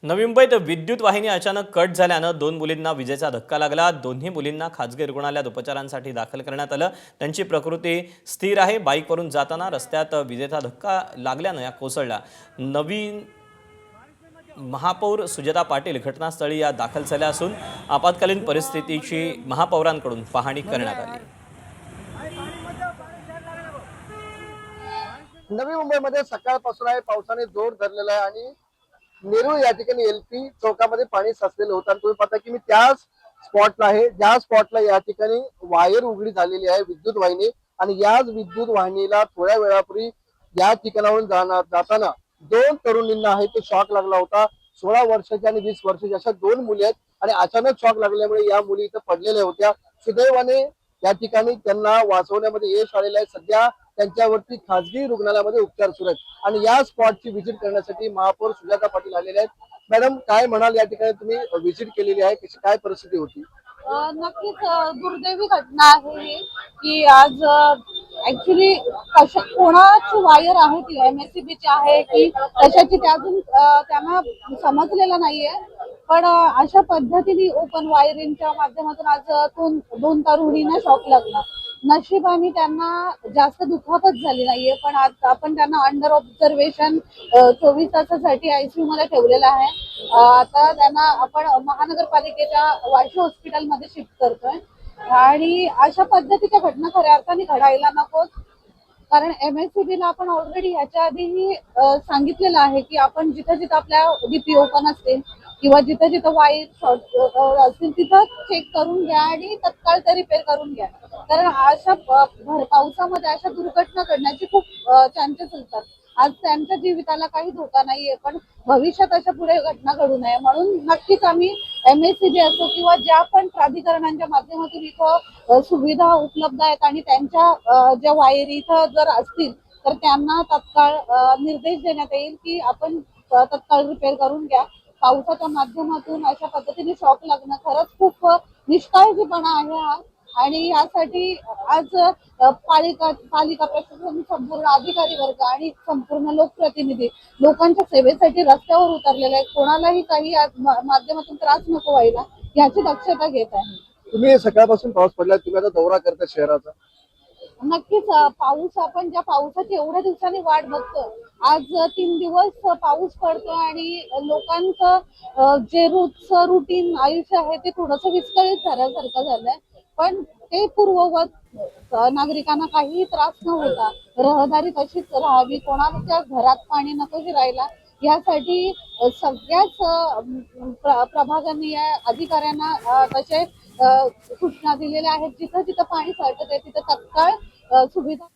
नवी मुंबईत विद्युत वाहिनी अचानक कट झाल्यानं दोन मुलींना विजेचा धक्का लागला। दोन्ही मुलींना खासगी रुग्णालयात उपचारांसाठी दाखल करण्यात आलं। त्यांची प्रकृती स्थिर आहे। बाईकवरून जाताना रस्त्यात विजेचा धक्का लागल्यानं या कोसळल्या। नवीन महापौर सुजाता पाटील घटनास्थळी या दाखल झाल्या असून आपत्कालीन परिस्थितीची महापौरांकडून पाहणी करण्यात आली। नवी मुंबईमध्ये सकाळपासून आहे पावसाने जोर धरलेला आहे आणि नेरूळ या ठिकाणी एलपी चौकामध्ये पाणी साचलेलं होतं आणि तुम्ही पाहता की मी त्याच स्पॉटला आहे ज्या स्पॉटला या ठिकाणी वायर उघडी झालेली आहे विद्युत वाहिनी आणि याच विद्युत वाहिनीला थोड्या वेळापूर्वी या ठिकाणावरून जाताना दोन तरुणींना आहे ते शॉक लागला होता। 16 वर्षाच्या आणि 20 वर्षाच्या अशा दोन मुली आहेत आणि अचानक शॉक लागल्यामुळे या मुली इथं पडलेल्या होत्या। सुदैवाने या ठिकाणी त्यांना वाचवण्यामध्ये यश आलेलं आहे। सध्या त्यांच्यावरती खासगी रुग्णालयामध्ये उपचार सुरू आहेत आणि या स्पॉटची व्हिजिट करण्यासाठी महापौर सुजाता पाटील आलेले आहेत। मॅडम काय म्हणाल, या ठिकाणी तुम्ही व्हिजिट केलेली आहे, कशी काय परिस्थिती होती? नक्कीच दुर्दैवी घटना आहे ही की आज ऍक्च्युली कोणाची वायर आहे ती एमएससीबीची आहे की कशाची ते अजून त्यांना समजलेलं नाहीये। पण अशा पद्धतीने ओपन वायरिंगच्या माध्यमातून आज दोन तरुणींना शॉक लागला। नशिबाने त्यांना जास्त दुखापत झाली नाहीये, पण आज आपण त्यांना अंडर ऑब्झर्वेशन 24 तासासाठी आयसीयू मध्ये ठेवलेलं आहे। आता त्यांना आपण महानगरपालिकेच्या वाशी हॉस्पिटलमध्ये शिफ्ट करतोय आणि अशा पद्धतीच्या घटना खऱ्या अर्थाने घडायला नकोत। कारण एमएससीबीला आपण ऑलरेडी ह्याच्या आधीही सांगितलेलं आहे की आपण जिथं जिथं आपल्या डीपी ओपन असतील किंवा जिथं जिथं वायर शॉर्ट असतील तिथं चेक करून घ्या आणि तत्काळ ते रिपेअर करून घ्या। कारण अशा भर पावसामध्ये अशा दुर्घटना घडण्याचे खूप चान्सेस असतात। आज त्यांच्या जीविताला काही धोका नाहीये, पण भविष्यात अशा पुढे घटना घडू नये म्हणून नक्कीच आम्ही एमएससीबी असो किंवा ज्या पण प्राधिकरणांच्या माध्यमातून इथं सुविधा उपलब्ध आहेत आणि त्यांच्या ज्या वायरी इथं जर असतील तर त्यांना तत्काळ निर्देश देण्यात येईल की आपण तत्काळ रिपेअर करून घ्या। पावसाच्या माध्यमातून अशा पद्धतीने शॉक लागणं खरंच खूप निष्काळजीपणा आहे हा आणि यासाठी आज पालिका प्रशासन, संपूर्ण अधिकारी वर्ग आणि संपूर्ण लोकप्रतिनिधी लोकांच्या सेवेसाठी रस्त्यावर उतरलेले आहेत। कोणालाही काही माध्यमातून त्रास नको व्हायला याची दक्षता घेत आहे। तुम्ही सकाळपासून पाऊस पडला, तुम्ही आता दौरा करता शहराचा, नक्कीच पाऊस आपण ज्या पावसाची एवढ्या दिवसांनी वाट बघतो, आज 3 दिवस पाऊस पडतो आणि लोकांचं जे रोजचं रुटीन आयुष्य आहे ते थोडंसं विस्कळीत झाल्यासारखं झालंय। पण ते पूर्ववत नागरिकांना काही त्रास न होता रहदारी तशीच राहावी, कोणाच्या घरात पाणी नको शिरायला यासाठी सगळ्याच प्रभागांनी या अधिकाऱ्यांना तसे सूचना दिलेल्या आहेत। जिथं जिथं पाणी साठत आहे तिथं तत्काळ सुविधा